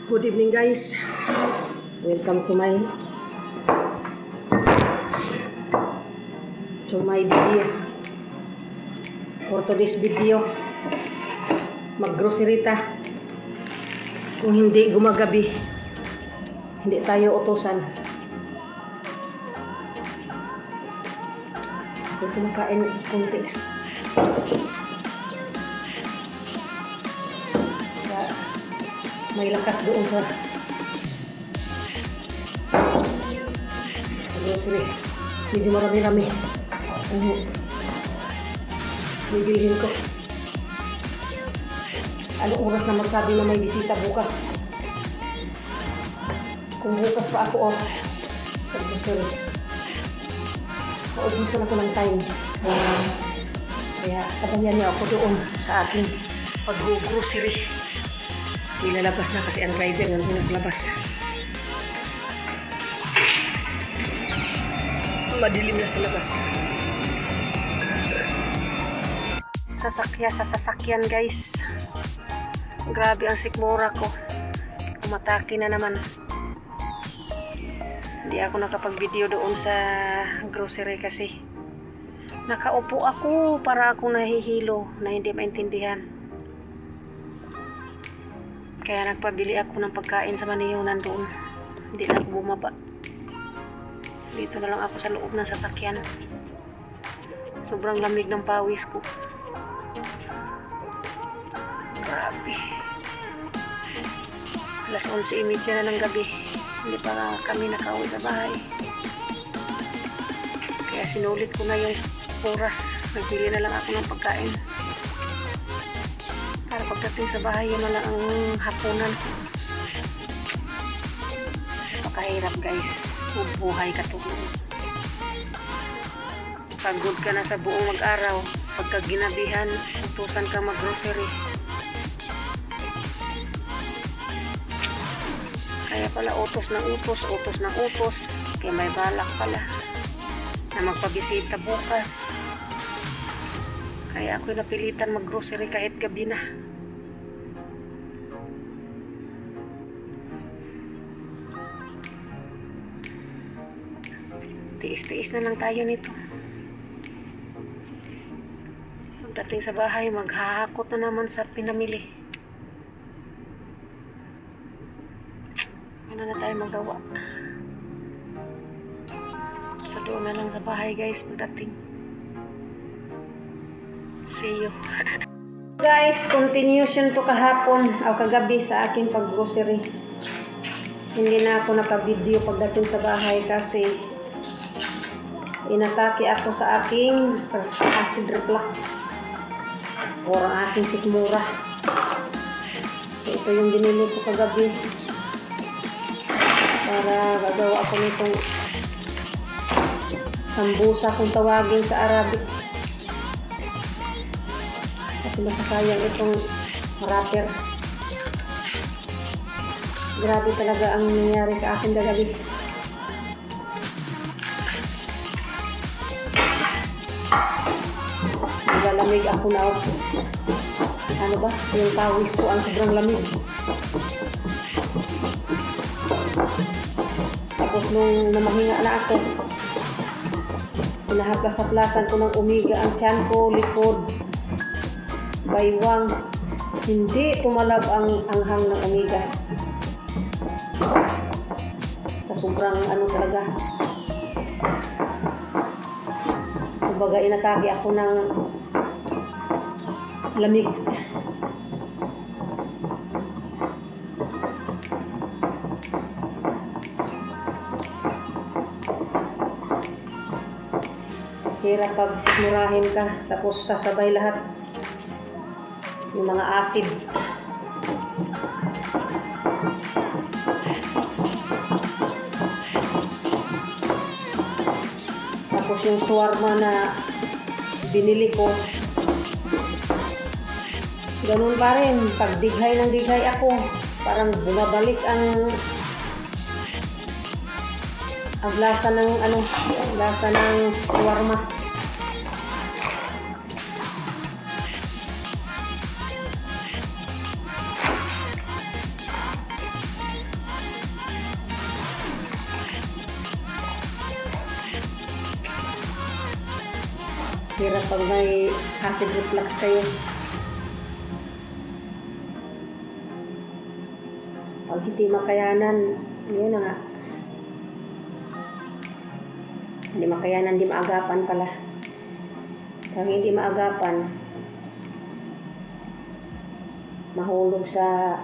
Good evening guys. Welcome to my video. For today's video, mag-grocery ta. Kung hindi gumagabi, hindi tayo utusan. Kung kumakain kunti. May lakas doon sa grocery. Medyo marami-rami. Bibilhin ko. Anong oras na magsabi na may bisita bukas? Kung bukas pa ako sa grocery, maubusan ako ng time. Kaya sabayan niyo ako doon sa ating pag-grocery. Nilalabas na kasi ang driver na naglabas. Madilim na sa labas. Sa sasakyan guys. Grabe ang sikmura ko. Umatake na naman. Hindi ako nakapag-video doon sa grocery kasi nakaupo ako para akong nahihilo na hindi maintindihan. Kaya nagpabili ako ng pagkain sa maniyonan doon. Hindi na ako bumaba. Dito na lang ako sa loob ng sasakyan. Sobrang lamig ng pawis ko. Grabe. Alas 11:30 na ng gabi. Hindi pa kami nakauwi sa bahay. Kaya sinulit ko na yung oras. Nagbili na lang ako ng pagkain. Para pagdating sa bahay, yun na lang ang hapunan. Napakahirap guys. Buhay ka to. Pagod ka na sa buong mag-araw. Pagka ginabihan, utusan ka mag-grocery. Kaya pala utos ng utos. Kaya may balak pala na magpabisita bukas. Kaya ako'y napilitan mag-grocery kahit gabi na. Tiis-tiis na lang tayo nito. Pagdating sa bahay, maghahakot na naman sa pinamili. Ano na tayo magawa? So doon na lang sa bahay guys pagdating. See you. Guys, continuation to kahapon o kagabi sa aking pag-grocery. Hindi na ako naka-video pagdating sa bahay kasi inatake ako sa aking acid reflux o ang aking sikmura. So ito yung binili ko kagabi para gagawa ako nitong sambusa kung tawagin sa Arabic. Kasi masasayang itong wrapper. Grabe talaga ang nangyari sa akin kagabi. Naglalamig ako na. Ano ba? Yung pawis ko ang sobrang lamig. Tapos nung namahinga na ako, pinahaplas-haplasan ko ng Omega ang tiyan ko, likod, baywang. Hindi tumalab ang anghang ng Omega. Sa sobrang ano talaga. Kumbaga inatake ako ng lamig. Hirap pag sikmurahin ka tapos sasabay lahat yung mga acid. Tapos yung shawarma na binili ko, ganun pa rin. Pag dighay ng dighay ako, parang bumabalik ang lasa ng lasa ng shawarma. Hirap pag may acid reflux kayo. Pag hindi makayanan, yun na nga. Hindi makayanan, hindi maagapan pala. Pag hindi maagapan, mahulog sa,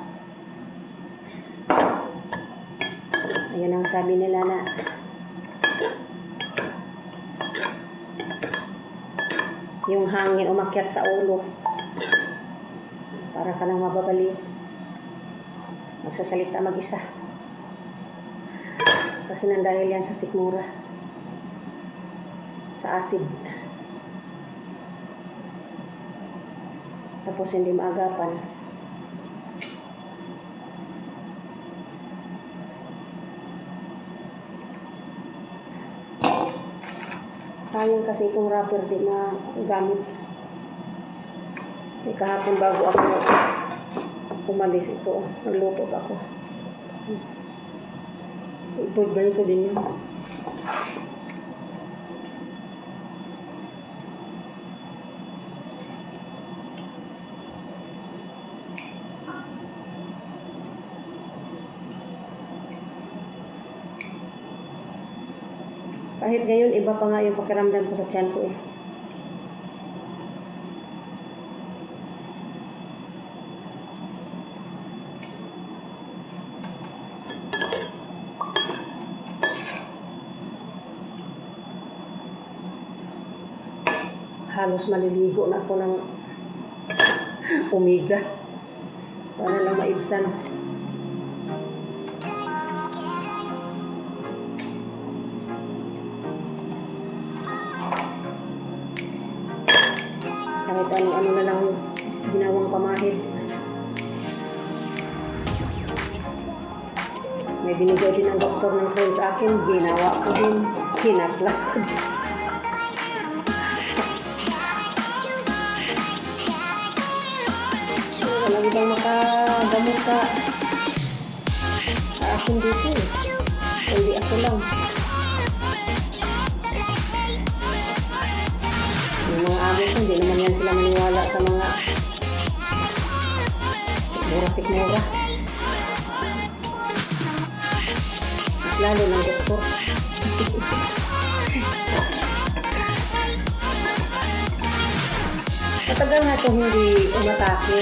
ayun ang sabi nila na yung hangin umakyat sa ulo, para ka nang mababaliw, magsasalita mag-isa, kasi nang dahil yan sa sikmura, sa acid. Tapos hindi maagapan. Sayang kasi itong wrapper di na gamit. Kahapon bago ako umalis ito, nagluto ako. Ito, ganito din yun. Kahit ngayon, iba pa nga yung pakiramdam ko sa tiyan ko eh. Halos maliligo na ako ng Omega para lang maibsan. Kahit ano na lang ginawang pamahid. May binigay din ang doktor ng friend sa akin, ginawa ko din, kinaplas ko din. Walang ibang makagamot sa akin dito eh. Hindi ako lang. Yung mga amo ko, hindi naman yan sila maniwala sa mga sikmura-sikmura. Mas lalo ng doktor. Matagal na ito hindi umatake.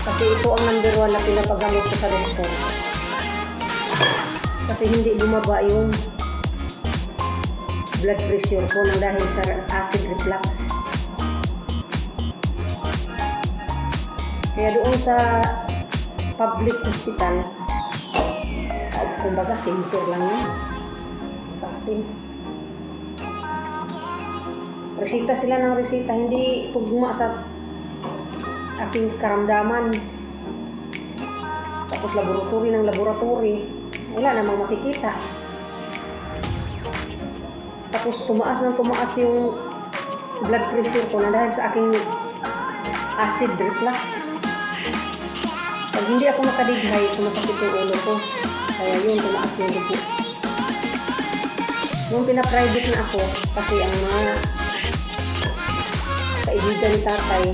Kasi ito ang number 1 na pinapagamot ko sa doktor. Kasi hindi bumaba yung blood pressure ko nang dahil sa acid reflux. Kaya doon sa public hospital, kumbaga center lang yun sa atin. Resita sila ng resita, hindi tugma sa ating karamdaman. Tapos laboratory ng laboratory, wala namang makikita. Tapos tumaas yung blood pressure ko na dahil sa aking acid reflux. Pag hindi ako makadighay, sumasakit yung ulo ko. Kaya yun, tumaas yung dugo. Nung pina-private na ako, kasi ang mga kaibigan ni tatay,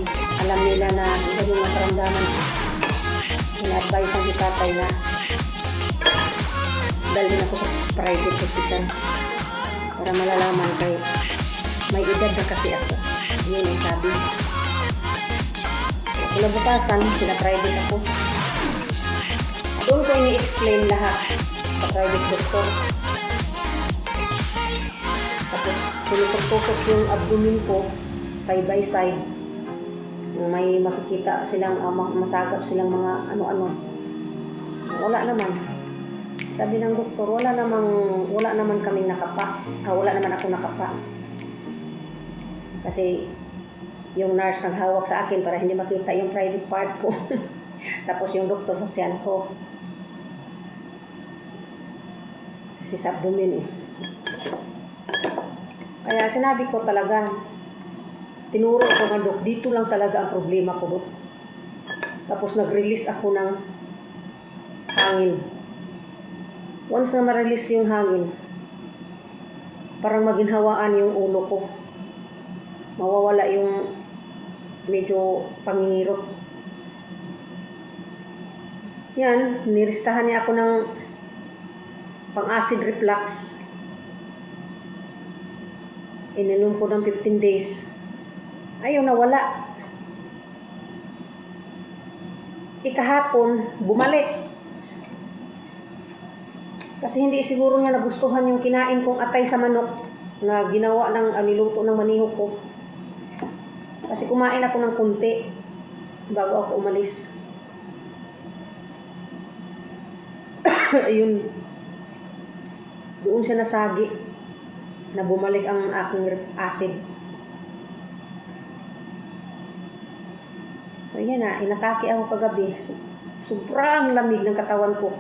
alam nila na ganun ang karamdaman. Ina-advise ang si tatay na dalhin ako sa private hospital para malalaman kay may edad na kasi ako. Yun ang sabi. Kinabukasan, pina-private ako. Doon ko ini-explain lahat sa private doctor. Tapos, pinutok-tutok yung abdomen ko, side by side. May makikita silang, masagap silang mga ano-ano. Wala naman. Sabi ng doktor, wala naman kaming nakapa. Wala naman ako nakapa. Kasi, yung nurse naghawak sa akin para hindi makita yung private part ko. Tapos yung doktor sa tiyan ko. Kasi sa abdomen eh. Kaya sinabi ko talaga, tinuro ko nga, Dok, dito lang talaga ang problema ko, Dok. Tapos nag-release ako ng hangin. Once na ma-release yung hangin, parang maginhawaan yung ulo ko. mawawala yung medyo pangihirot. Yan, niristahan niya ako ng pang-acid reflux. Ininom ko ng 15 days. Ayaw, nawala. Ikahapon, bumalik. Kasi hindi siguro niya nagustuhan yung kinain kong atay sa manok na ginawa ng niluto ng manihok ko. Kasi kumain ako ng kunti bago ako umalis. Ayun. Doon siya nasagi na bumalik ang aking acid. So yan na, inatake ako kagabi. Sobrang lamig ng katawan ko.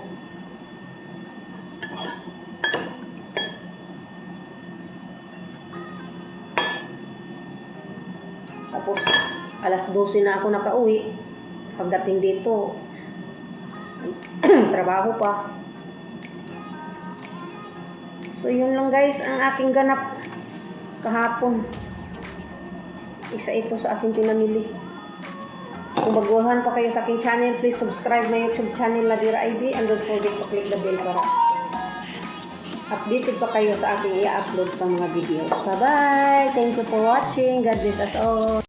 Tapos, alas 12 na ako nakauwi. Pagdating dito, trabaho pa. So, yun lang guys, ang aking ganap kahapon. Isa ito sa aking pinamili. Kung baguhan pa kayo sa aking channel, please subscribe my YouTube channel, Ladira ID, and don't forget to click the bell para updated pa kayo sa aking i-upload pang mga videos. Bye-bye! Thank you for watching. God bless us all.